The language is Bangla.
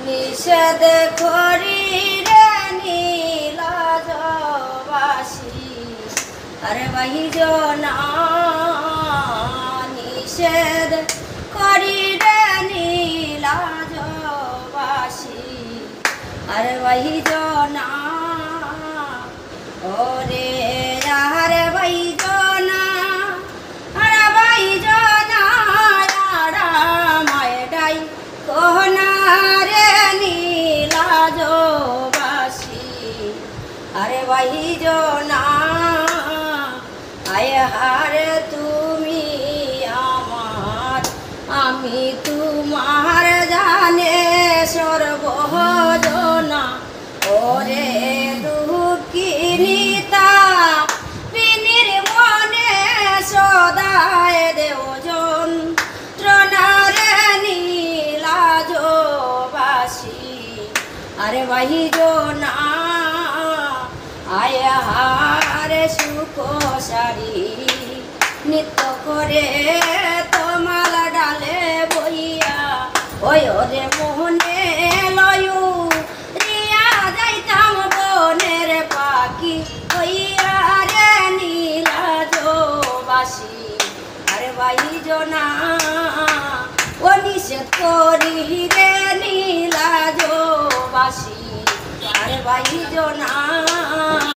নিষেধ করি রে নীলাজবাসী আরে ভাইজনা নিষেধ করি রে নীলাজবাসী আরে ভাইজনা ওরে আরে ভাইজনা আরে ভাইজনা রামায় ডাই কোহনা রে নীলাজবাসী আরে ভাইজনা আয় হারে তুমি আমার আমি তোমার জানে সর্বজনা ওরে দুঃখিনীতা বিনির মনে সদায় দেওজন ত্রণারে নীলাজবাসী আরে ভাইজনা আয় হারে সুখ সারি নিত্য করে তোমাল ডালে বইয়া ওই ওরে মোহনে লয়ু রিয়া যাইতাম বনের পাখি হইয়া রে নীলাজবাসী আরে ভাইজনা ও নিষেধ করি রে নীলাজবাসী আরে ভাইজনা।